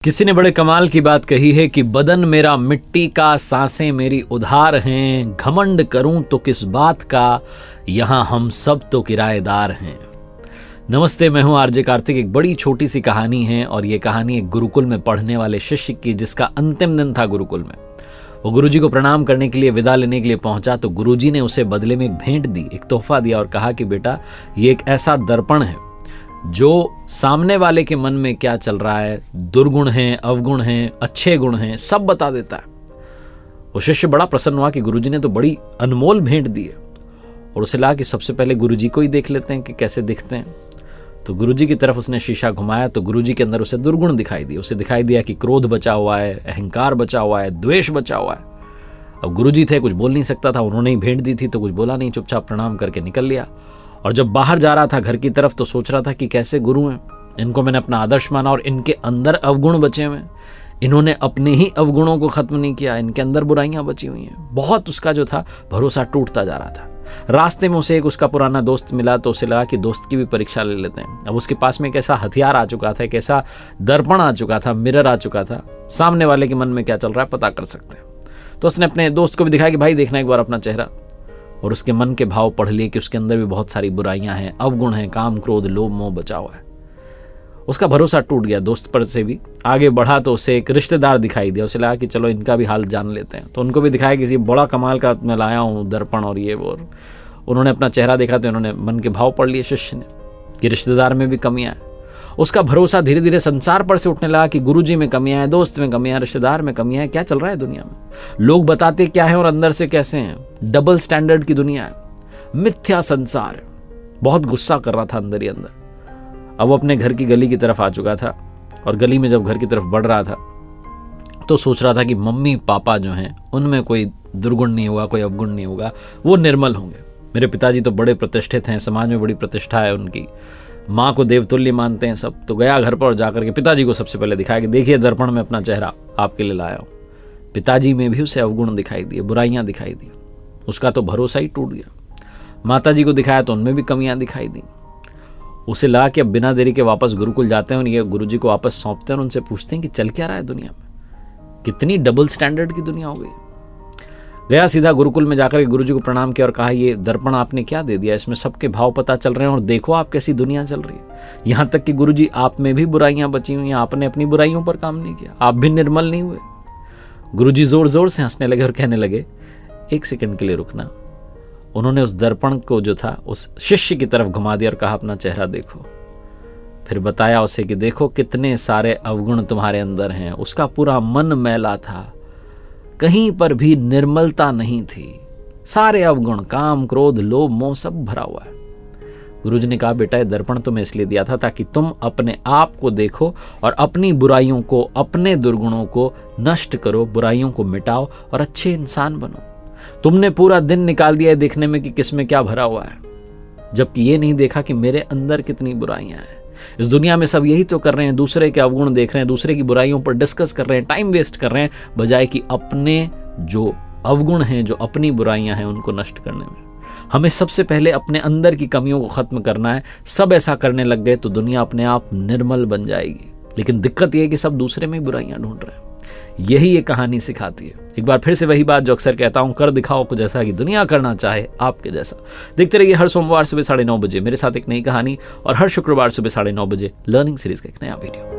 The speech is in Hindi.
किसी ने बड़े कमाल की बात कही है कि बदन मेरा मिट्टी का, सांसें मेरी उधार हैं, घमंड करूं तो किस बात का, यहां हम सब तो किराएदार हैं। नमस्ते, मैं हूं आरजे कार्तिक। एक बड़ी छोटी सी कहानी है और ये कहानी एक गुरुकुल में पढ़ने वाले शिष्य की, जिसका अंतिम दिन था गुरुकुल में। वो गुरुजी को प्रणाम करने के लिए, विदा लेने के लिए पहुंचा तो गुरुजी ने उसे बदले में एक भेंट दी, एक तोहफा दिया और कहा कि बेटा, ये एक ऐसा दर्पण है जो सामने वाले के मन में क्या चल रहा है, दुर्गुण हैं, अवगुण हैं, अच्छे गुण हैं, सब बता देता है। वो शिष्य बड़ा प्रसन्न हुआ कि गुरुजी ने तो बड़ी अनमोल भेंट दी है और उसे लगा कि सबसे पहले गुरुजी को ही देख लेते हैं कि कैसे दिखते हैं। तो गुरुजी की तरफ उसने शीशा घुमाया तो गुरुजी के अंदर उसे दुर्गुण दिखाई दिए। उसे दिखाई दिया कि क्रोध बचा हुआ है, अहंकार बचा हुआ है, द्वेष बचा हुआ है। अब गुरुजी थे, कुछ बोल नहीं सकता था, उन्होंने ही भेंट दी थी तो कुछ बोला नहीं, चुपचाप प्रणाम करके निकल लिया। और जब बाहर जा रहा था घर की तरफ तो सोच रहा था कि कैसे गुरु हैं, इनको मैंने अपना आदर्श माना और इनके अंदर अवगुण बचे हुए हैं, इन्होंने अपने ही अवगुणों को खत्म नहीं किया, इनके अंदर बुराइयां बची हुई हैं। बहुत उसका जो था भरोसा टूटता जा रहा था। रास्ते में उसे एक उसका पुराना दोस्त मिला तो उसे लगा कि दोस्त की भी परीक्षा ले लेते हैं। अब उसके पास में एक ऐसा हथियार आ चुका था, एक ऐसा दर्पण आ चुका था, मिरर आ चुका था, सामने वाले के मन में क्या चल रहा है पता कर सकते हैं। तो उसने अपने दोस्त को भी दिखाया कि भाई देखना एक बार अपना चेहरा, और उसके मन के भाव पढ़ लिए कि उसके अंदर भी बहुत सारी बुराइयां हैं, अवगुण हैं, काम, क्रोध, लोभ, मोह बचा हुआ है। उसका भरोसा टूट गया दोस्त पर से भी। आगे बढ़ा तो उसे एक रिश्तेदार दिखाई दिया। उसे लगा कि चलो इनका भी हाल जान लेते हैं। तो उनको भी दिखाया कि बड़ा कमाल का मैं लाया हूँ दर्पण और ये वो। उन्होंने अपना चेहरा देखा तो उन्होंने मन के भाव पढ़ लिए शिष्य ने कि रिश्तेदार में भी कमियां हैं। उसका भरोसा धीरे धीरे संसार पर से उठने लगा कि गुरुजी में कमियां हैं, दोस्त में कमियां हैं, रिश्तेदार में कमियां हैं। क्या चल रहा है दुनिया में, लोग बताते क्या है और अंदर से कैसे हैं। डबल स्टैंडर्ड की दुनिया है, मिथ्या संसार है। बहुत गुस्सा कर रहा था अंदर ही अंदर। अब वो अपने घर की गली की तरफ आ चुका था और गली में जब घर की तरफ बढ़ रहा था तो सोच रहा था कि मम्मी पापा जो हैं उनमें कोई दुर्गुण नहीं होगा, कोई अवगुण नहीं होगा, वो निर्मल होंगे। मेरे पिताजी तो बड़े प्रतिष्ठित हैं, समाज में बड़ी प्रतिष्ठा है उनकी, माँ को देवतुल्य मानते हैं सब। तो गया घर पर और जाकर के पिताजी को सबसे पहले दिखाया कि देखिए दर्पण में अपना चेहरा आपके लिए लाया हूँ। पिताजी में भी उसे अवगुण दिखाई दिए, बुराइयां दिखाई दी। उसका तो भरोसा ही टूट गया। माताजी को दिखाया तो उनमें भी कमियां दिखाई दी। उसे लगा कि अब बिना देरी के वापस गुरुकुल जाते हैं और ये गुरुजी को वापस सौंपते हैं और उनसे पूछते हैं कि चल क्या रहा है दुनिया में, कितनी डबल स्टैंडर्ड की दुनिया हो गई। गया सीधा गुरुकुल में जाकर के गुरुजी को प्रणाम किया और कहा ये दर्पण आपने क्या दे दिया, इसमें सबके भाव पता चल रहे हैं और देखो आप कैसी दुनिया चल रही है। यहाँ तक कि गुरुजी आप में भी बुराइयां बची हुई हैं, आपने अपनी बुराइयों पर काम नहीं किया, आप भी निर्मल नहीं हुए। गुरुजी जोर जोर से हंसने लगे और कहने लगे एक सेकंड के लिए रुकना। उन्होंने उस दर्पण को जो था उस शिष्य की तरफ घुमा दिया और कहा अपना चेहरा देखो। फिर बताया उसे कि देखो कितने सारे अवगुण तुम्हारे अंदर हैं। उसका पूरा मन मैला था, कहीं पर भी निर्मलता नहीं थी, सारे अवगुण, काम, क्रोध, लोभ, मोह सब भरा हुआ है। गुरुजी ने कहा बेटा ये दर्पण तुम्हें इसलिए दिया था ताकि तुम अपने आप को देखो और अपनी बुराइयों को, अपने दुर्गुणों को नष्ट करो, बुराइयों को मिटाओ और अच्छे इंसान बनो। तुमने पूरा दिन निकाल दिया है देखने में कि किसमें क्या भरा हुआ है, जबकि ये नहीं देखा कि मेरे अंदर कितनी बुराइयां हैं। इस दुनिया में सब यही तो कर रहे हैं, दूसरे के अवगुण देख रहे हैं, दूसरे की बुराइयों पर डिस्कस कर रहे हैं, टाइम वेस्ट कर रहे हैं, बजाय कि अपने जो अवगुण हैं, जो अपनी बुराइयां हैं, उनको नष्ट करने में। हमें सबसे पहले अपने अंदर की कमियों को खत्म करना है। सब ऐसा करने लग गए तो दुनिया अपने आप निर्मल बन जाएगी। लेकिन दिक्कत यह है कि सब दूसरे में बुराइयां ढूंढ रहे हैं। यही ये कहानी सिखाती है। एक बार फिर से वही बात जो अक्सर कहता हूं, कर दिखाओ कुछ ऐसा कि दुनिया करना चाहे आपके जैसा। देखते रहिए हर सोमवार सुबह 9:30 बजे मेरे साथ एक नई कहानी और हर शुक्रवार सुबह 9:30 बजे लर्निंग सीरीज का एक नया वीडियो।